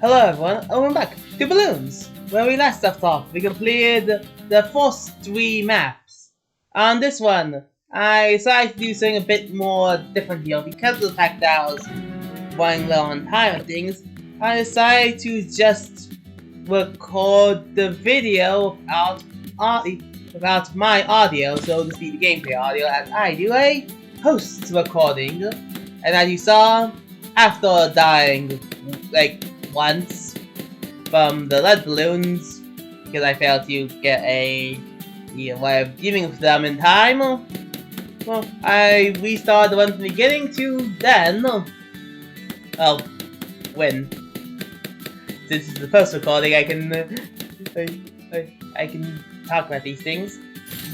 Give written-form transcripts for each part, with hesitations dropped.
Hello everyone, and welcome back to Balloons! Where we last left off, we completed the first 3 maps. On this one, I decided to do something a bit more different here because of the fact that I was running low on time and things. I decided to just record the video without my audio, so to speak, the gameplay audio, as I do a post recording. And as you saw, after dying like once from the lead balloons because I failed to get a way of giving them in time, well, I restarted the one from the beginning to then, well, win. This is the first recording, I can talk about these things,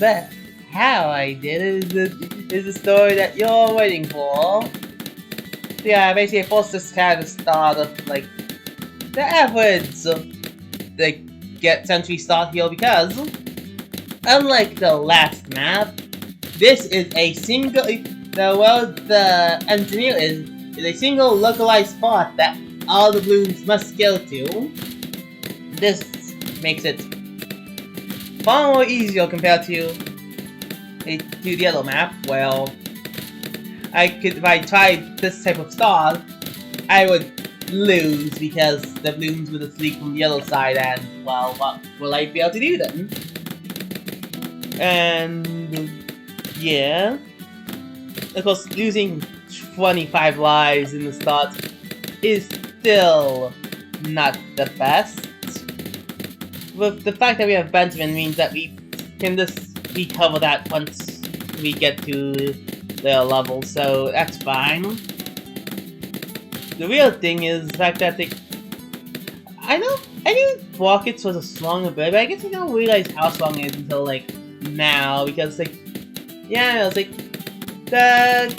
but how I did it is the story that you're waiting for. Yeah, basically I forced this kind of start of like the average get century start here because unlike the last map, this is a single the engineer is a single localized spot that all the balloons must go to. This makes it far more easier compared to the other map. Well, if I tried this type of start, I would lose because the balloons would leak from the other side, and well, what will I be able to do then? And yeah, of course, losing 25 lives in the start is still not the best. But the fact that we have Benjamin means that we can just recover that once we get to their level, so that's fine. The real thing is the fact that I knew Rockets was a strong ability, but I guess I don't realize how strong it is until like now, because yeah, it's the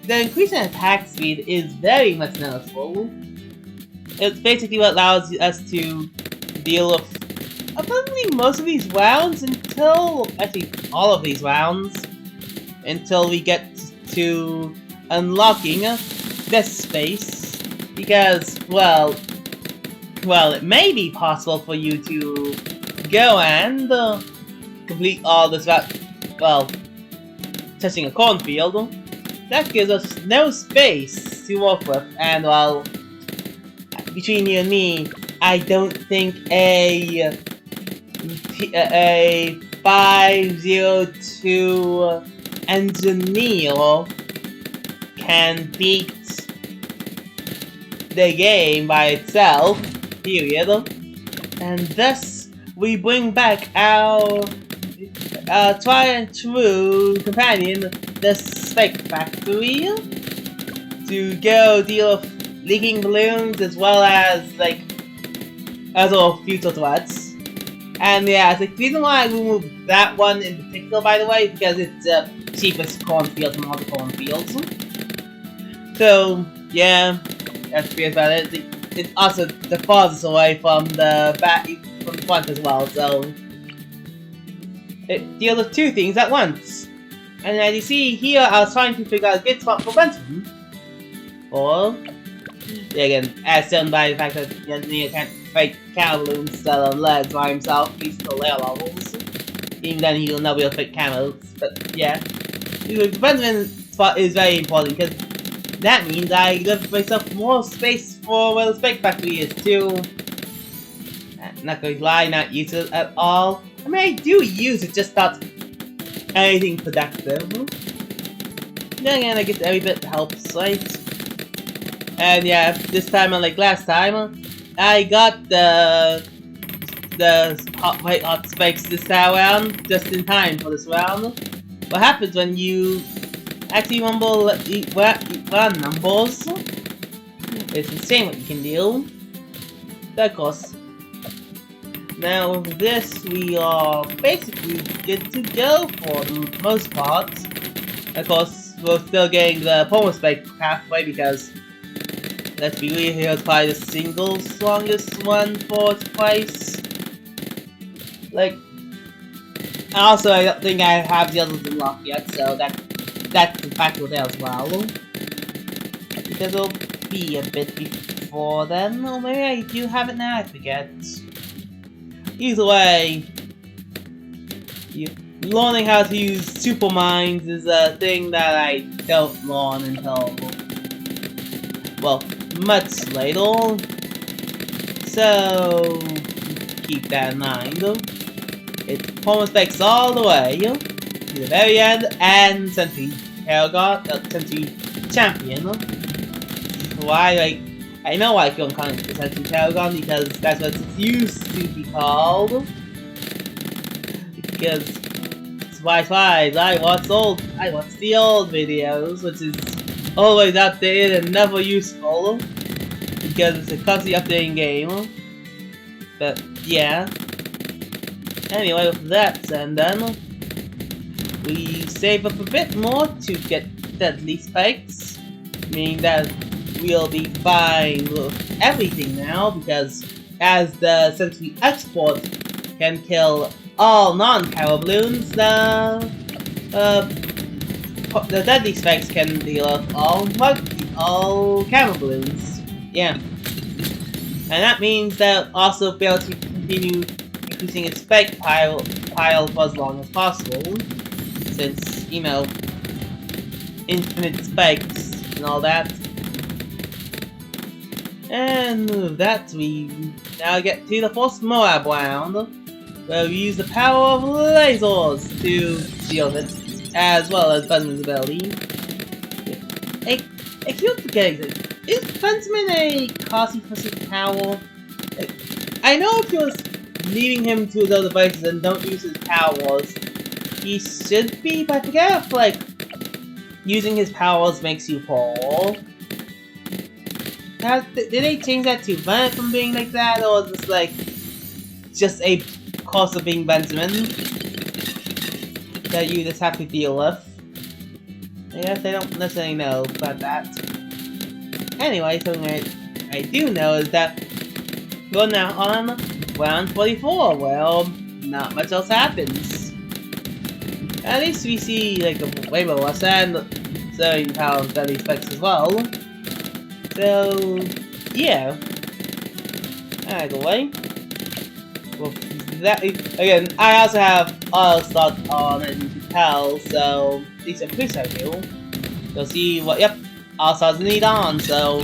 increase in attack speed is very much noticeable. It's basically what allows us to deal with probably most of these rounds actually all of these rounds, until we get to unlocking this space. Because, well, it may be possible for you to go and complete all this route, well, touching a cornfield. That gives us no space to work with, and well, between you and me, I don't think a 502 engineer can beat the game by itself, period. And thus, we bring back our tried and true companion, the Spike Factory, to go deal with leaking balloons as well as other future threats. And yeah, the reason why I removed that one in particular, by the way, because it's the cheapest cornfield from all the cornfields. So yeah, that's weird about it. It's also the farthest away from the front as well, so it deals with 2 things at once. And as you see here, I was trying to figure out a good spot for Benjamin. Or, yeah, again, as shown by the fact that the engineer can't fight camel balloons that are on legs by himself, at least the layer levels. Even then, he will not be able to fight camels. But yeah, the Benjamin spot is very important because that means I give myself more space for where the Spike Factory is too. Not going to lie, not use it at all. I mean, I do use it, just not anything productive. Then again, I guess every bit helps, right? And yeah, this time, unlike last time, I got the white hot spikes this time around, just in time for this round. What happens when you actually run numbers? It's insane what you can do. But of course, now with this, we are basically good to go for the most part. Of course, we're still getting the Pomo Spike pathway because, let's be real here, it's probably the single strongest one for its price. Also, I don't think I have the others unlocked yet, so that's a factor there as well. Because it'll be a bit before before then, or maybe I do have it now, I forget. Either way, learning how to use super mines is a thing that I don't learn until, well, much later. So keep that in mind. It performance spikes all the way to the very end, and Century Century Champion. Why, I know why I feel calling it the Century Paragon, because that's what it used to be called. Because I watch the old videos, which is always outdated and never useful, because it's a constantly updating game. But yeah. Anyway, with that said, then we save up a bit more to get deadly spikes, meaning that we'll be fine with everything now, because as the Century Export can kill all non-power balloons, the deadly spikes can deal with all camera balloons. Yeah. And that means that also be able to continue increasing its spike pile for as long as possible, since, you know, infinite spikes and all that. And with that, we now get to the first Moab round, where we use the power of lasers to shield it, as well as Benjamin's ability. I keep forgetting, is Benjamin a Kasi power? I know if you're leaving him to his other devices and don't use his powers, he should be, but I forget if, like, using his powers makes you fall. Did they change that to prevent it from being like that, or is this like just a cost of being Benjamin that you just have to deal with? I guess I don't necessarily know about that. Anyway, something I do know is that we're now on round 44, well, not much else happens. At least we see like the rainbow less and certain power of deadly spikes as well. So, yeah. Either way. Well, that again, I also have all stuff on, as you can tell, so at least I'm pretty sure I do. You'll see what, yep, all stars need on, so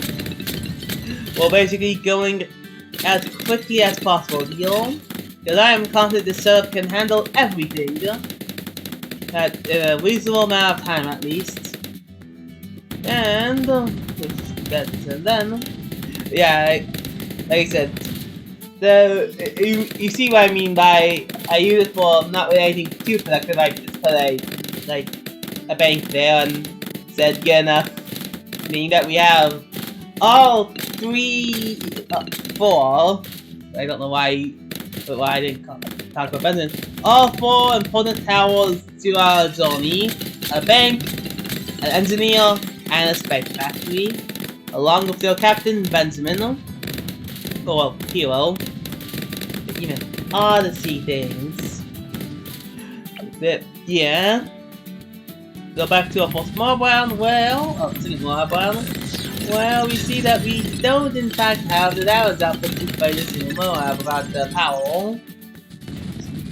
we're basically going as quickly as possible here, because I am confident this setup can handle everything at a reasonable amount of time at least. And then, yeah, like I said, you see what I mean by I use it for not really anything too productive. I just put a bank there and said good enough, meaning that we have all four. I don't know why I didn't talk about Benjamin. All four important towers to our journey: a bank, an engineer, and a space factory, along with your captain Benjamin, or well, hero. Even Odyssey things. But yeah. Go back to our first Moab round. Second Moab round. Well, we see that we don't in fact have the damage output to fight this in Moab about the power.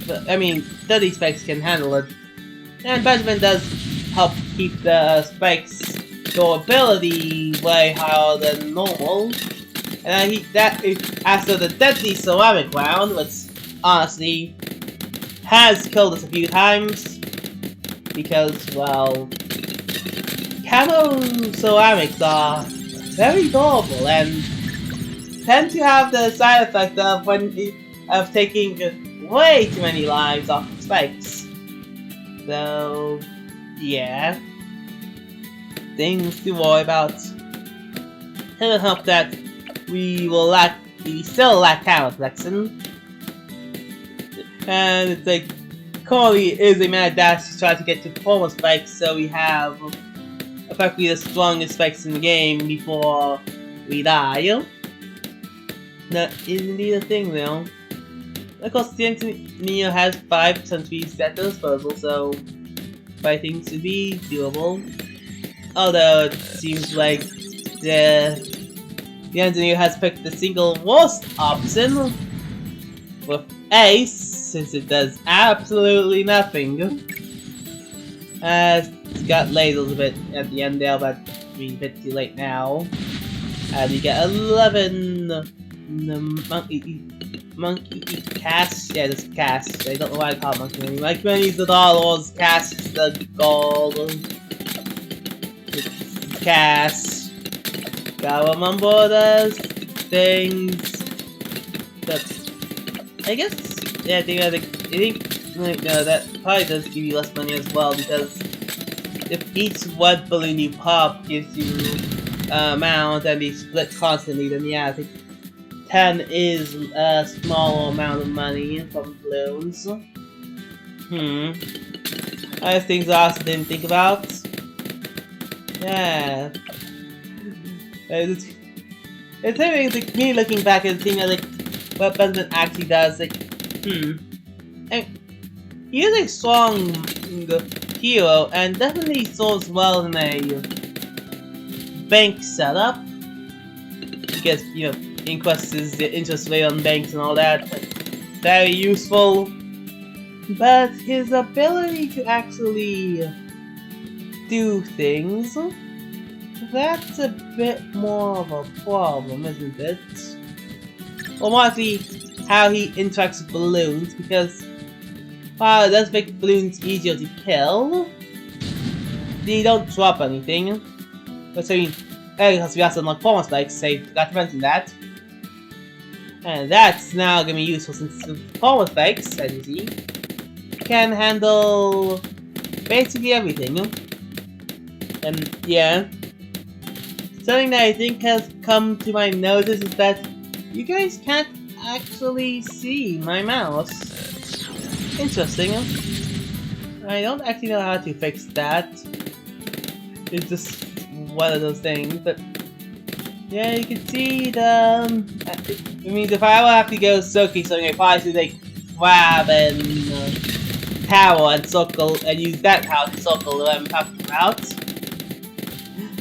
But, I mean, deadly spikes can handle it. And Benjamin does help keep the spikes durability way higher than normal. And after the deadly ceramic round, which honestly has killed us a few times, because, well, camo ceramics are very durable and tend to have the side effect of taking way too many lives off of spikes. So, yeah, things to worry about. It'll help that we still lack camo protection, and it's like currently is a mad dash to try to get to performance spikes, so we have effectively the strongest spikes in the game before we die. That is indeed a thing though. Of course, the engineer has 5 centuries at their disposal, so fighting should be doable. Although it seems like the the engineer has picked the single worst option with Ace, since it does absolutely nothing. It's got lasers a bit at the end there, but a bit too late now. And you get 11 monkey cash. Yeah, just cash. I don't know why I call it monkey money. Like money's the dollars, cash is the gold. It's cash. Gotta remember those things. But I guess, yeah, I think no, that probably does give you less money as well, because if each wet balloon you pop gives you amount and they split constantly, then yeah, I think 10 is a small amount of money from balloons. Other things I also didn't think about. Yeah. It's like me looking back and thinking like what Benjamin actually does, like, and he is a strong hero and definitely serves well in a bank setup, because, you know, increases the interest rate on banks and all that. Very useful. But his ability to actually do things, that's a bit more of a problem, isn't it? Or mostly how he interacts with balloons, because while it does make balloons easier to kill, they don't drop anything. But so because we also unlock performance spikes, so I forgot to mention that. And that's now gonna be useful, since the performance spikes, as you see, can handle basically everything. And yeah, something that I think has come to my notice is that you guys can't actually see my mouse. Interesting. I don't actually know how to fix that. It's just one of those things, but yeah, you can see the. I mean, if I would have to go Soaking something, I probably should like grab and power and circle and use that power to circle what I'm talking about.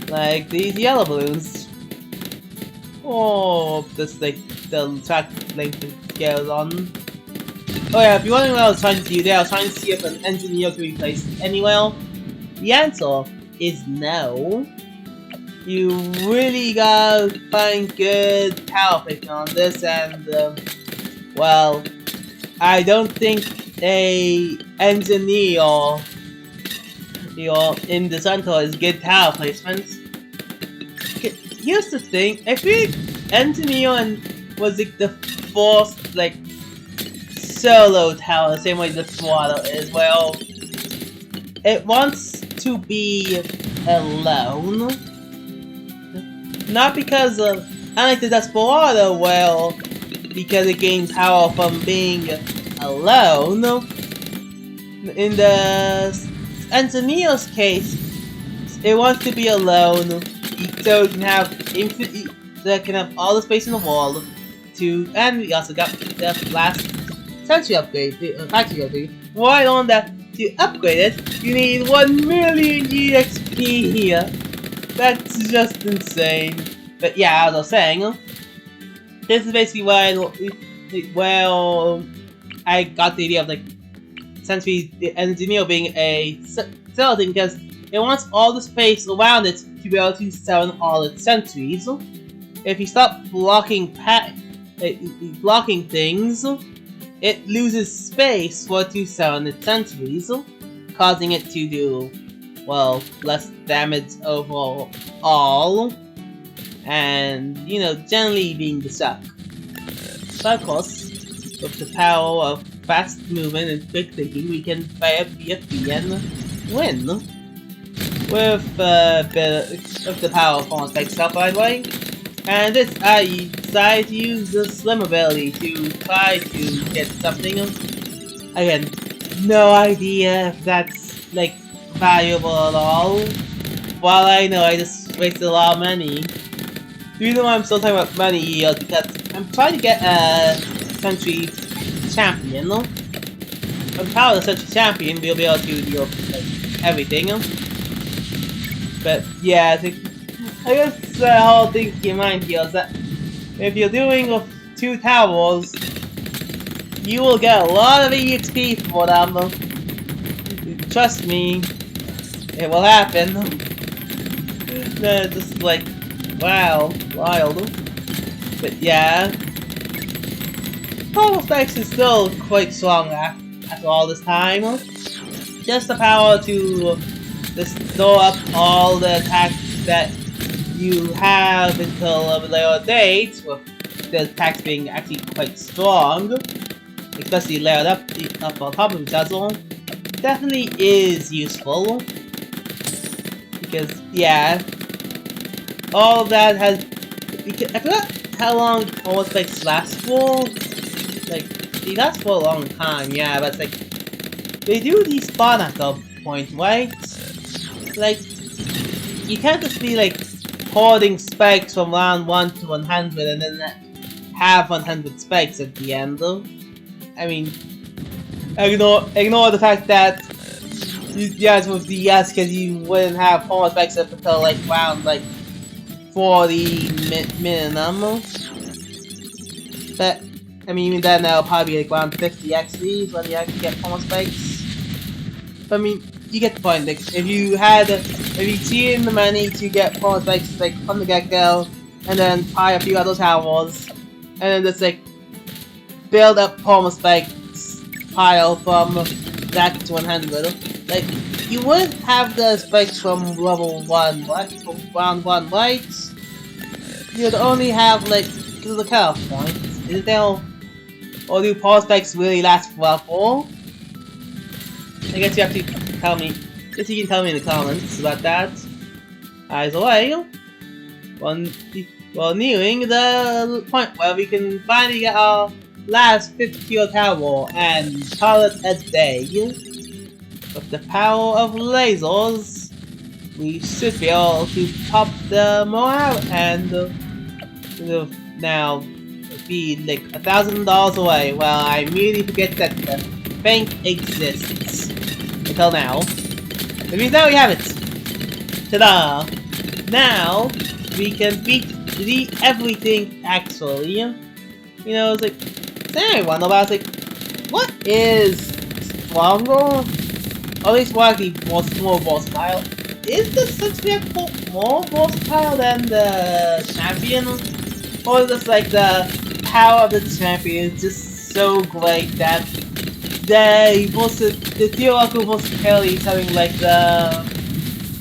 Like these yellow balloons. Oh, just like the track length goes on. Oh yeah, if you're wondering what I was trying to do there, I was trying to see if an engineer could be placed anywhere. The answer is no. You really gotta find good power placement on this, and well, I don't think a engineer in the center is good power placement. Here's the thing, I think engineer was like the first like solo tower, the same way the Desperado is. Well, it wants to be alone. Not because of, unlike the Desperado, well, because it gains power from being alone. In the engineer's case, it wants to be alone, so it can have infinite, so it can have all the space in the world to, and we also got the last century upgrade, factory upgrade. Right on that, to upgrade it, you need 1 million EXP here. That's just insane. But yeah, as I was saying, this is basically where I got the idea of like essentially the engineer being a skeleton, because it wants all the space around it to be able to summon all its sentries. If you stop blocking things, it loses space for it to summon its sentries, causing it to do, well, less damage overall, and, you know, generally being stuck. But of course, with the power of fast movement and quick thinking, we can fire BFB and win. With the power of performance spikes up, by the way. And this, I decided to use the Slim ability to try to get something. Again, no idea if that's, like, valuable at all. While I know I just wasted a lot of money. The reason why I'm still talking about money here is because I'm trying to get a Century Champion. With power of the Century Champion, we'll be able to do like, everything. But yeah, I guess the whole thing to keep in mind here is that if you're doing with 2 towers, you will get a lot of EXP for them. Trust me, it will happen. They're just like, wow, wild. But yeah, Power Specs is still quite strong after all this time. Just the power to just store up all the attacks that you have until a later date, with the attacks being actually quite strong, especially layered up on top of each other, definitely is useful. Because, yeah, all of that has... I forgot how long Power Specs last for. Like, they last for a long time, yeah, but it's like... They do despawn at some point, right? Like, you can't just be like hoarding spikes from round 1 to 100 and then have 100 spikes at the end, though. I mean, ignore the fact that you guys would be yes because you wouldn't have Power Specs up until like round like 40 minimum. But I mean, even then that'll probably be like around 50 XP when you actually get Power Specs. But I mean, you get the point. Like, if you see in the money to get Power Specs like from the get-go, and then buy a few other towers, and then just like build up Power Specs pile from that to 100. Like, you wouldn't have the spikes from level 1, right? From round 1, right? You'd only have like the cutoff point. Isn't there? Or do Power Specs really last forever? I guess you have to tell me. I guess you can tell me in the comments about that. Either way, we're nearing the point where we can finally get our last 50 tower and call it a day. With the power of lasers, we should be able to pop the morale and now be like $1,000 away. Well, I immediately forget that the bank exists. Until now. That means now we have it! Ta-da! Now, we can beat everything, actually. You know, it's like... Then I wonder about, like... What is stronger? Or at least more versatile? Is the 6 more versatile than the champion? Or is this like the power of the champion is just so great that the theoretical versatility is something like the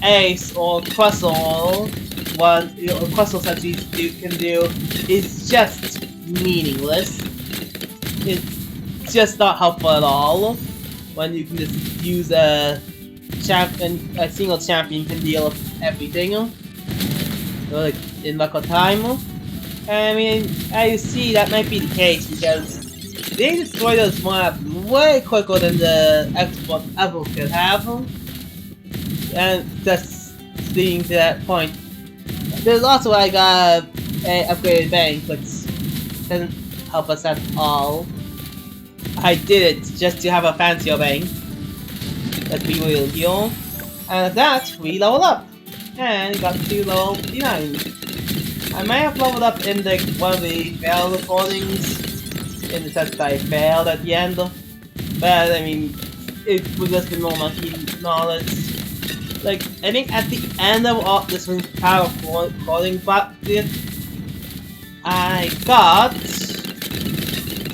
Ace or Crustle can do is just meaningless. It's just not helpful at all when you can just use a single champion can deal with everything like in record time. I mean, as you see, that might be the case because they destroy those mobs way quicker than the export ever could have. And just leading to that point. There's also like a upgraded bank, which doesn't help us at all. I did it just to have a fancier bank. Let's be real here. And at that, we leveled up. And got to level 59. I may have leveled up in the one of the failed recordings, in the sense that I failed at the end. But I mean, it would just be more monkey knowledge. Like, I think at the end of all this power recording button, I got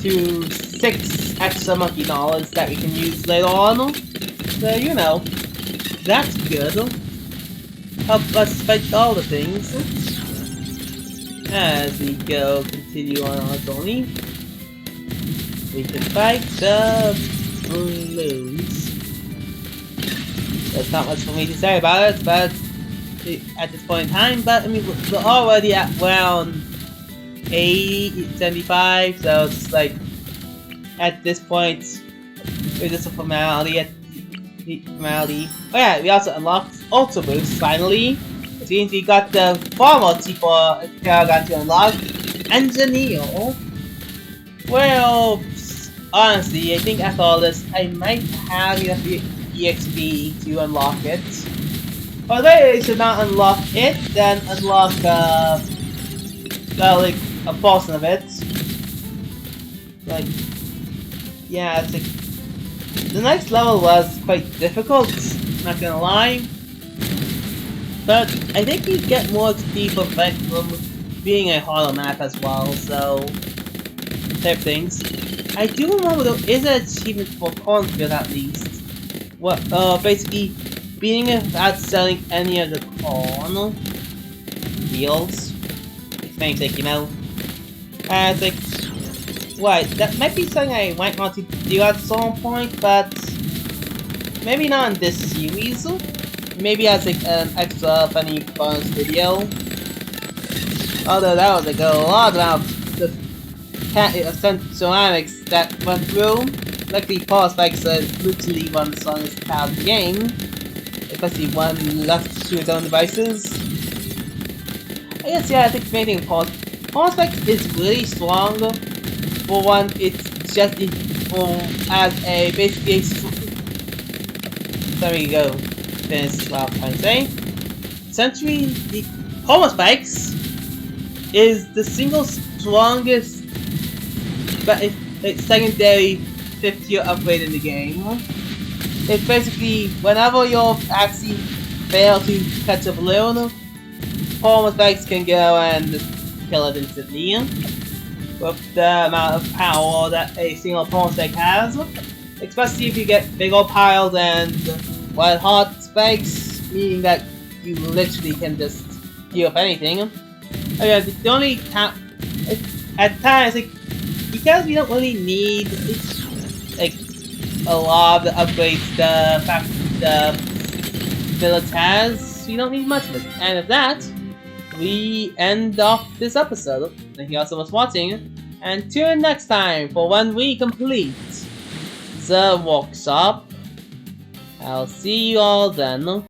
to 6 extra monkey knowledge that we can use later on. So you know, that's good. Help us fight all the things. As we continue on our journey, we can fight the balloons. There's not much for me to say about it, but at this point in time, but I mean, we're already at round 75, so it's like, at this point, it's just a formality. Oh yeah, we also unlocked Ultra Boost, finally. Which means we got the former T4 Paragon to unlock. Engineer. Well, honestly, I think after all this, I might have enough EXP to unlock it. Or maybe I should not unlock it, then unlock, well, like, a portion of it. Like, yeah, it's like the next level was quite difficult, not gonna lie. But I think you get more XP from being a hollow map as well, so type things. I do remember there is an achievement for Cornfield at least. What basically beating it without selling any of the corn fields. It's namesake, you know. It's like, right, that might be something I might want to do at some point, but maybe not in this series. Maybe as like an extra funny bonus video. Although that was like a lot about the ceramics that went through. Luckily, Paul Spikes literally one of the strongest part of the game, especially one left to his own devices. I guess, yeah, I think main thing Paul Spikes is really strong. For one, it's just as a basically. There we go. Finish what I'm trying to say. Essentially, the Homo Spikes is the single strongest secondary 5th tier upgrade in the game. It's basically whenever you actually fail to catch a balloon, Homo Spikes can go and kill it instantly. With the amount of power that a single Homo Spike has, especially if you get big old piles and white hot spikes, meaning that you literally can just heal up anything. Okay, the only at times, like, because we don't really need like a lot of the upgrades the village has, we don't need much of it. And with that, we end off this episode. Thank you all so much for watching, and tune in next time for when we complete the workshop. I'll see you all then.